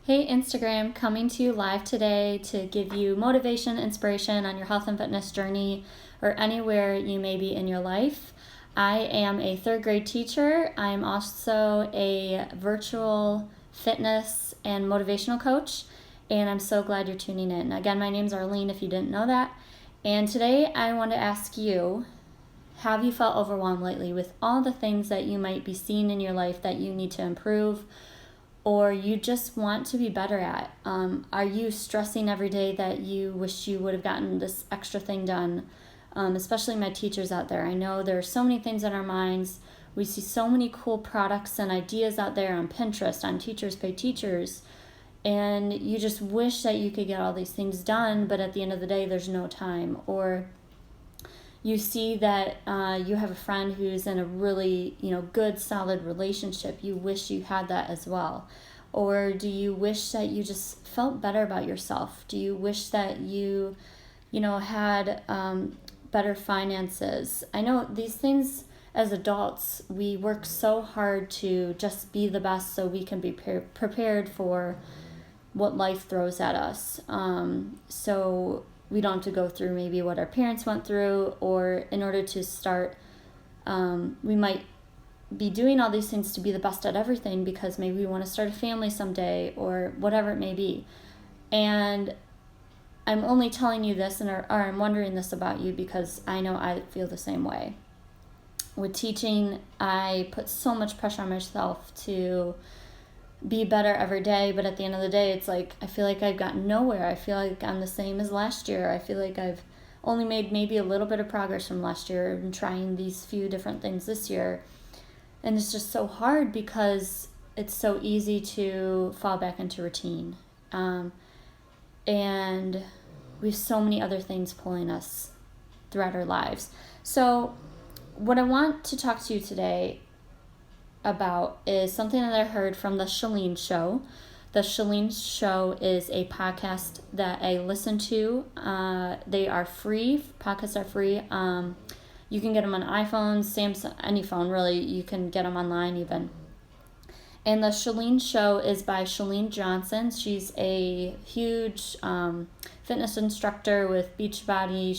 Hey Instagram, coming to you live today to give you motivation, inspiration on your health and fitness journey or anywhere you may be in your life. I am a third grade teacher. I'm also a virtual fitness and motivational coach, and I'm so glad you're tuning in. Again, my name's Arlene if you didn't know that. And today I want to ask you, have you felt overwhelmed lately with all the things that you might be seeing in your life that you need to improve? Or you just want to be better at? Are you stressing every day that you wish you would have gotten this extra thing done? Especially my teachers out there. I know there are so many things in our minds. We see so many cool products and ideas out there on Pinterest, on Teachers Pay Teachers, and you just wish that you could get all these things done, but at the end of the day, there's no time. Or you see that you have a friend who's in a really, good, solid relationship. You wish you had that as well. Or do you wish that you just felt better about yourself? Do you wish that you, had better finances? I know these things as adults, we work so hard to just be the best so we can be prepared for what life throws at us. So we don't have to go through maybe what our parents went through, or in order to start, we might be doing all these things to be the best at everything because maybe we want to start a family someday or whatever it may be. And I'm only telling you this or I'm wondering this about you because I know I feel the same way. With teaching, I put so much pressure on myself to be better every day, but at the end of the day, it's like I feel like I've gotten nowhere. I feel like I'm the same as last year. I feel like I've only made maybe a little bit of progress from last year and trying these few different things this year. And it's just so hard because it's so easy to fall back into routine. And we have so many other things pulling us throughout our lives. So what I want to talk to you today about is something that I heard from the Chalene Show. The Chalene Show is a podcast that I listen to. They are free. Podcasts are free. You can get them on iPhones, Samsung, any phone really. You can get them online even. And the Chalene Show is by Chalene Johnson. She's a huge fitness instructor with Beachbody.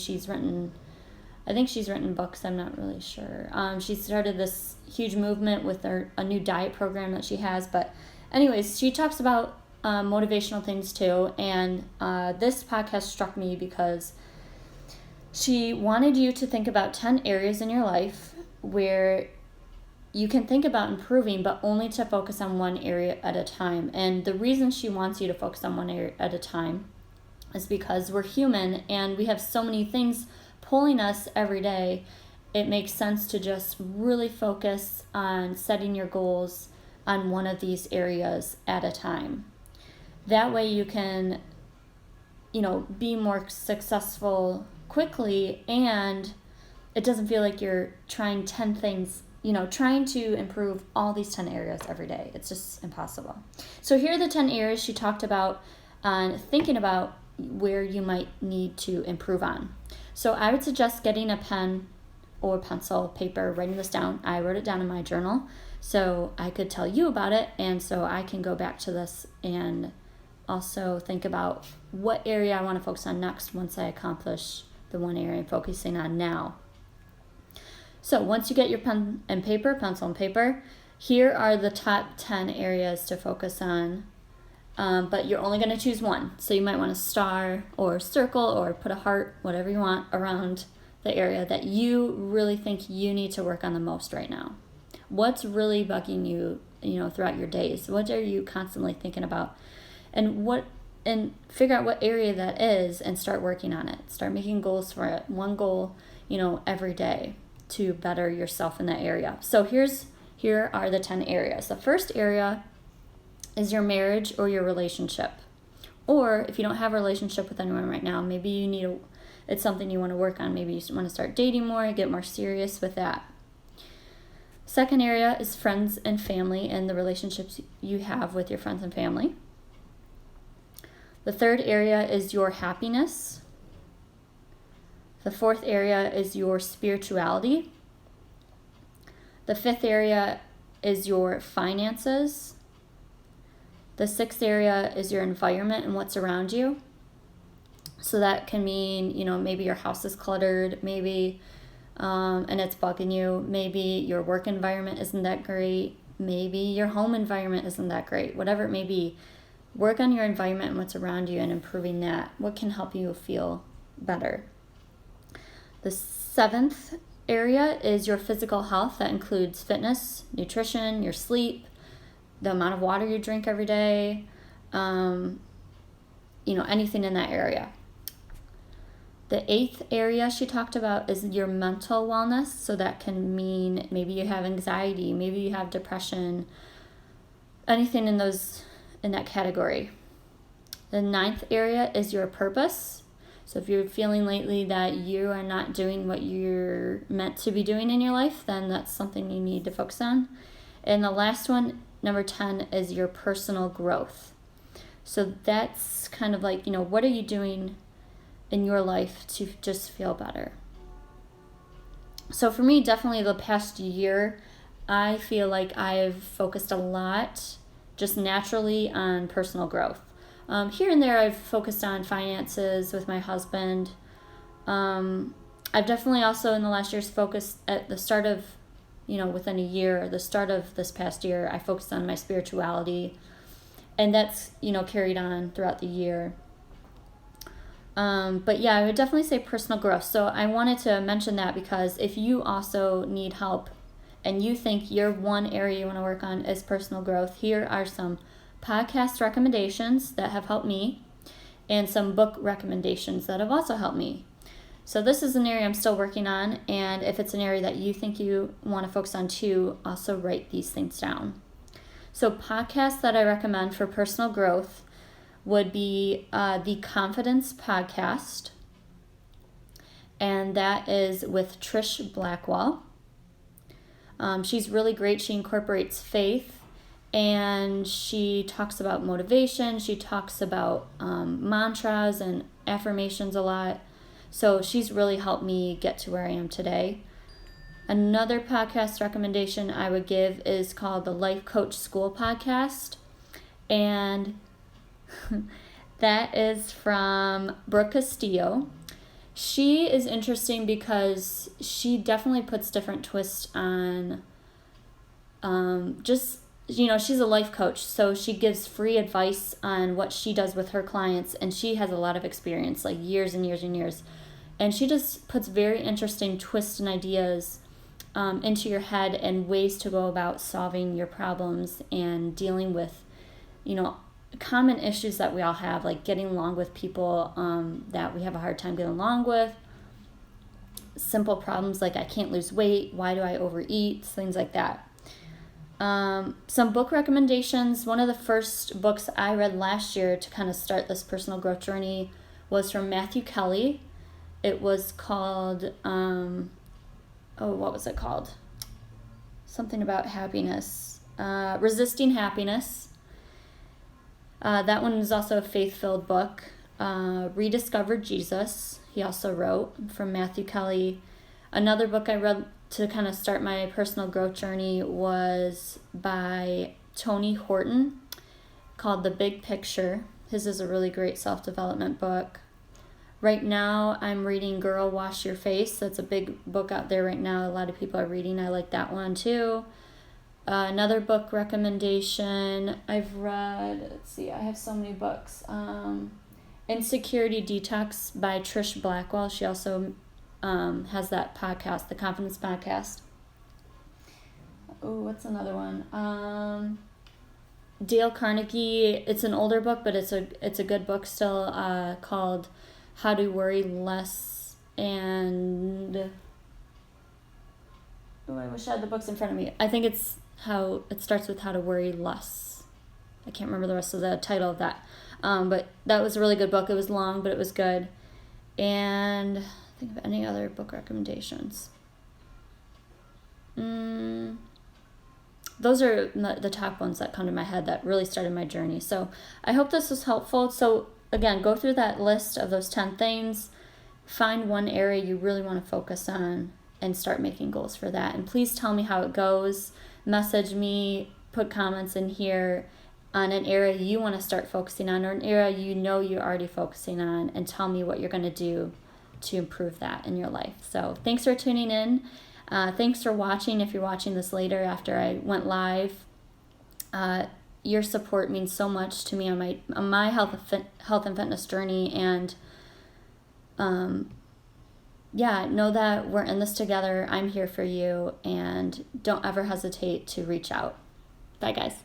I think she's written books, I'm not really sure. She started this huge movement with a new diet program that she has. But anyways, she talks about motivational things too. And this podcast struck me because she wanted you to think about 10 areas in your life where you can think about improving, but only to focus on one area at a time. And the reason she wants you to focus on one area at a time is because we're human and we have so many things pulling us every day. It makes sense to just really focus on setting your goals on one of these areas at a time. That way you can, be more successful quickly, and it doesn't feel like you're trying 10 things, trying to improve all these 10 areas every day. It's just impossible. So here are the 10 areas she talked about on thinking about where you might need to improve on. So I would suggest getting a pen or pencil, paper, writing this down. I wrote it down in my journal so I could tell you about it, and so I can go back to this and also think about what area I want to focus on next once I accomplish the one area I'm focusing on now. So once you get your pen and paper, pencil and paper, here are the top 10 areas to focus on. But you're only going to choose one. So you might want to star or circle or put a heart, whatever you want, around the area that you really think you need to work on the most right now. What's really bugging you, throughout your days? What are you constantly thinking about? And figure out what area that is and start working on it. Start making goals for it. One goal, every day to better yourself in that area. So here are the 10 areas. The first area is your marriage or your relationship. Or if you don't have a relationship with anyone right now, maybe it's something you want to work on. Maybe you want to start dating more, get more serious with that. Second area is friends and family and the relationships you have with your friends and family. The third area is your happiness. The fourth area is your spirituality. The fifth area is your finances. The sixth area is your environment and what's around you. So that can mean, maybe your house is cluttered, maybe, and it's bugging you. Maybe your work environment isn't that great. Maybe your home environment isn't that great. Whatever it may be, work on your environment and what's around you and improving that. What can help you feel better? The seventh area is your physical health. That includes fitness, nutrition, your sleep, the amount of water you drink every day, anything in that area. The eighth area she talked about is your mental wellness. So that can mean maybe you have anxiety, maybe you have depression, anything in that category. The ninth area is your purpose. So if you're feeling lately that you are not doing what you're meant to be doing in your life, then that's something you need to focus on. And the last one, number 10, is your personal growth. So that's kind of like, what are you doing in your life to just feel better? So for me, definitely the past year, I feel like I've focused a lot just naturally on personal growth. Here and there, I've focused on finances with my husband. I've definitely also in the last year's focused at the start of, within a year, the start of this past year, I focused on my spirituality, and that's, carried on throughout the year. But yeah, I would definitely say personal growth. So I wanted to mention that because if you also need help and you think your one area you want to work on is personal growth, here are some podcast recommendations that have helped me and some book recommendations that have also helped me. So this is an area I'm still working on, and if it's an area that you think you want to focus on too, also write these things down. So podcasts that I recommend for personal growth would be the Confidence Podcast, and that is with Trish Blackwell. She's really great. She incorporates faith, and she talks about motivation. She talks about mantras and affirmations a lot. So she's really helped me get to where I am today. Another podcast recommendation I would give is called the Life Coach School Podcast, and that is from Brooke Castillo. She is interesting because she definitely puts different twists on she's a life coach, so she gives free advice on what she does with her clients, and she has a lot of experience, like years and years and years. And she just puts very interesting twists and ideas into your head and ways to go about solving your problems and dealing with, common issues that we all have, like getting along with people that we have a hard time getting along with. Simple problems like I can't lose weight, why do I overeat, things like that. Some book recommendations. One of the first books I read last year to kind of start this personal growth journey was from Matthew Kelly. It was called, what was it called? Something about happiness. Resisting Happiness. That one is also a faith-filled book. Rediscover Jesus, he also wrote, from Matthew Kelly. Another book I read to kind of start my personal growth journey was by Tony Horton, called The Big Picture. His is a really great self-development book. Right now, I'm reading Girl, Wash Your Face. That's a big book out there right now. A lot of people are reading. I like that one too. Another book recommendation I've read, I have so many books. Insecurity Detox by Trish Blackwell. She also has that podcast, the Confidence Podcast. Oh, what's another one? Dale Carnegie. It's an older book, but it's a good book still, called How to Worry Less. And I wish I had the books in front of me. I think it starts with How to Worry Less. I can't remember the rest of the title of that. But that was a really good book. It was long, but it was good. And think of any other book recommendations. Those are the top ones that come to my head that really started my journey. So I hope this was helpful. So again, go through that list of those 10 things. Find one area you really want to focus on and start making goals for that. And please tell me how it goes. Message me, put comments in here. on an area you want to start focusing on, or an area you know you're already focusing on, and tell me what you're going to do to improve that in your life. So thanks for tuning in. Thanks for watching. If you're watching this later after I went live, your support means so much to me on my health and fitness journey. And know that we're in this together. I'm here for you, and don't ever hesitate to reach out. Bye, guys.